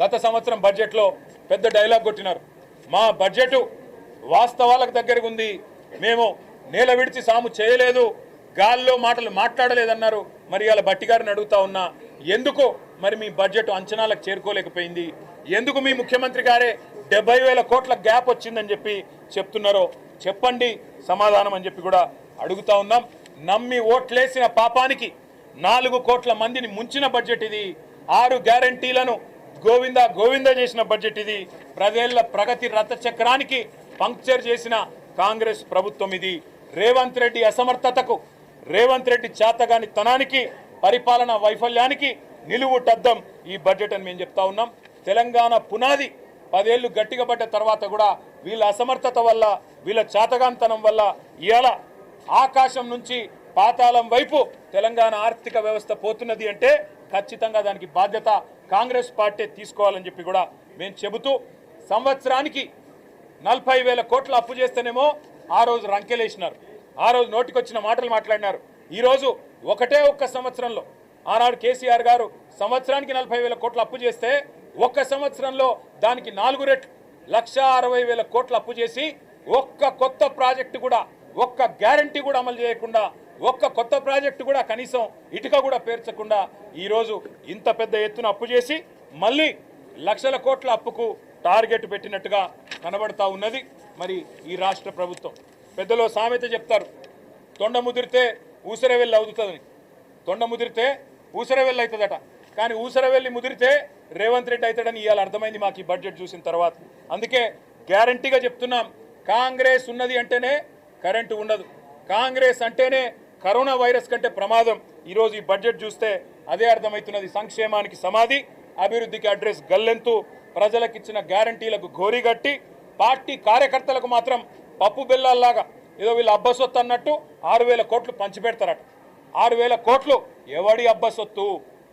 గత సంవత్సరం బడ్జెట్లో పెద్ద డైలాగ్ కొట్టినారు. మా బడ్జెట్ వాస్తవాలకు దగ్గరగా ఉంది, మేము నేల విడిచి సాము చేయలేదు, గాల్లో మాటలు మాట్లాడలేదన్నారు. మరి ఇలా బట్టి గారిని అడుగుతా ఉన్నా, ఎందుకు మరి మీ బడ్జెట్ అంచనాలకు చేరుకోలేకపోయింది? ఎందుకు మీ ముఖ్యమంత్రి గారే 70,000 కోట్ల గ్యాప్ వచ్చిందని చెప్పి చెప్తున్నారో చెప్పండి సమాధానం అని చెప్పి కూడా అడుగుతా ఉన్నాం. నమ్మి ఓట్లేసిన పాపానికి 4 కోట్ల మందిని ముంచిన బడ్జెట్ ఇది. 6 గ్యారంటీలను గోవిందా గోవిందా చేసిన బడ్జెట్ ఇది. ప్రజల ప్రగతి రథ చక్రానికి పంక్చర్ చేసిన కాంగ్రెస్ ప్రభుత్వం ఇది. రేవంత్ రెడ్డి అసమర్థతకు, రేవంత్ రెడ్డి చేతగాని తనానికి, పరిపాలన వైఫల్యానికి నిలువుటద్దం ఈ బడ్జెట్ అని మేము చెప్తా ఉన్నాం. తెలంగాణ పునాది 10 ఏళ్లు గట్టిగా పడ్డ తర్వాత కూడా వీళ్ళ అసమర్థత వల్ల, వీళ్ళ చేతగాంతనం వల్ల ఇవాళ ఆకాశం నుంచి పాతాళం వైపు తెలంగాణ ఆర్థిక వ్యవస్థ పోతున్నది అంటే ఖచ్చితంగా దానికి బాధ్యత కాంగ్రెస్ పార్టీ తీసుకోవాలని చెప్పి కూడా మేము చెబుతూ, సంవత్సరానికి 40,000 కోట్ల అప్పు చేస్తేనేమో ఆ రోజు రంకెలేసినారు, ఆ రోజు నోటికొచ్చిన మాటలు మాట్లాడినారు. ఈరోజు ఒక్క సంవత్సరంలో ఆనాడు కేసీఆర్ గారు సంవత్సరానికి 40,000 కోట్ల అప్పు చేస్తే ఒక్క సంవత్సరంలో దానికి 4 రెట్లు 1,60,000 కోట్ల అప్పు చేసి ఒక్క కొత్త ప్రాజెక్టు కూడా, ఒక్క గ్యారంటీ కూడా అమలు చేయకుండా, ఒక్క కొత్త ప్రాజెక్టు కూడా కనీసం ఇటుక కూడా పేర్చకుండా ఈరోజు ఇంత పెద్ద ఎత్తున అప్పు చేసి మళ్ళీ లక్షల కోట్ల అప్పుకు టార్గెట్ పెట్టినట్టుగా కనబడతా ఉన్నది మరి ఈ రాష్ట్ర ప్రభుత్వం. పెద్దలో సామెత చెప్తారు, తొండ ముదిరితే ఊసరవెల్లి అవుతుందని. తొండ ముదిరితే ఊసరవెల్లి అవుతుందట, కానీ ఊసరవెల్లి ముదిరితే రేవంత్ రెడ్డి అవుతాడని ఇవాళ అర్థమైంది మాకు ఈ బడ్జెట్ చూసిన తర్వాత. అందుకే గ్యారంటీగా చెప్తున్నాం, కాంగ్రెస్ ఉన్నది అంటేనే కరెంటు ఉండదు, కాంగ్రెస్ అంటేనే కరోనా వైరస్ కంటే ప్రమాదం. ఈరోజు ఈ బడ్జెట్ చూస్తే అదే అర్థమవుతున్నది. సంక్షేమానికి సమాధి, అభివృద్ధికి అడ్రస్ గల్లెంతు, ప్రజలకిచ్చిన గ్యారంటీలకు గోరిగట్టి, పార్టీ కార్యకర్తలకు మాత్రం పప్పు బెల్లాల్లాగా ఏదో వీళ్ళు అబ్బసొత్తు అన్నట్టు 6,000 కోట్లు పంచిపెడతారట. 6,000 కోట్లు ఎవడి అబ్బసొత్తు?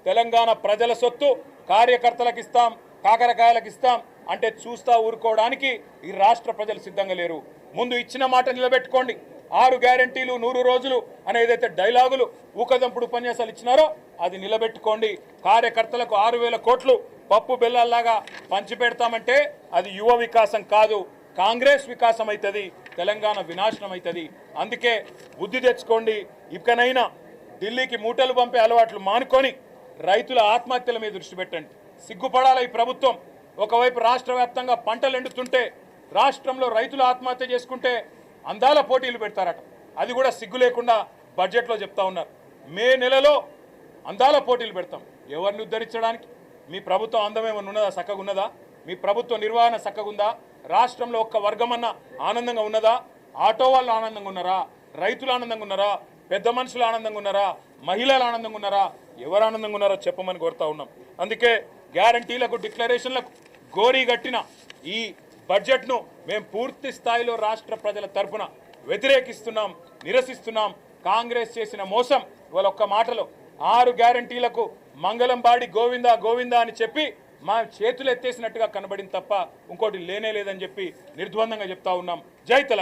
తెలంగాణ ప్రజల సొత్తు. కార్యకర్తలకు ఇస్తాం, కాకరకాయలకు ఇస్తాం అంటే చూస్తా ఊరుకోవడానికి ఈ రాష్ట్ర ప్రజలు సిద్ధంగా లేరు. ముందు ఇచ్చిన మాట నిలబెట్టుకోండి. 6 గ్యారంటీలు 100 రోజులు అని ఏదైతే డైలాగులు ఊకదంపుడు ఉపన్యాసాలు ఇచ్చినారో అది నిలబెట్టుకోండి. కార్యకర్తలకు 6,000 కోట్లు పప్పు బెల్లాల్లాగా పంచిపెడతామంటే అది యువ వికాసం కాదు, కాంగ్రెస్ వికాసం అవుతుంది, తెలంగాణ వినాశనం అవుతుంది. అందుకే బుద్ధి తెచ్చుకోండి. ఇకనైనా ఢిల్లీకి మూటలు పంపే అలవాట్లు మానుకొని రైతుల ఆత్మహత్యల మీద దృష్టి పెట్టండి. సిగ్గుపడాలి ఈ ప్రభుత్వం. ఒకవైపు రాష్ట్ర వ్యాప్తంగా పంటలు ఎండుతుంటే, రాష్ట్రంలో రైతులు ఆత్మహత్య చేసుకుంటే అందాల పోటీలు పెడతారట. అది కూడా సిగ్గు లేకుండా బడ్జెట్లో చెప్తా ఉన్నారు. మే నెలలో అందాల పోటీలు పెడతాం. ఎవరిని ఉద్ధరించడానికి? మీ ప్రభుత్వం అందమేమన్నా ఉన్నదా? చక్కగా ఉన్నదా? మీ ప్రభుత్వ నిర్వహణ చక్కగా ఉందా? రాష్ట్రంలో ఒక్క వర్గమన్నా ఆనందంగా ఉన్నదా? ఆటో వాళ్ళు ఆనందంగా ఉన్నారా? రైతులు ఆనందంగా ఉన్నారా? పెద్ద మనుషులు ఆనందంగా ఉన్నారా? మహిళలు ఆనందంగా ఉన్నారా? ఎవరు ఆనందంగా ఉన్నారో చెప్పమని కోరుతా ఉన్నాం. అందుకే గ్యారంటీలకు, డిక్లరేషన్లకు గోరీ గట్టిన ఈ బడ్జెట్ను మేము పూర్తి స్థాయిలో రాష్ట్ర ప్రజల తరఫున వ్యతిరేకిస్తున్నాం, నిరసిస్తున్నాం. కాంగ్రెస్ చేసిన మోసం ఇవాళ ఒక్క మాటలో 6 గ్యారంటీలకు మంగళం బాడి గోవిందా గోవిందా అని చెప్పి మా చేతులు ఎత్తేసినట్టుగా కనబడింది తప్ప ఇంకోటి లేనే లేదని చెప్పి నిర్ద్వందంగా చెప్తా ఉన్నాం. జై తెలంగాణ.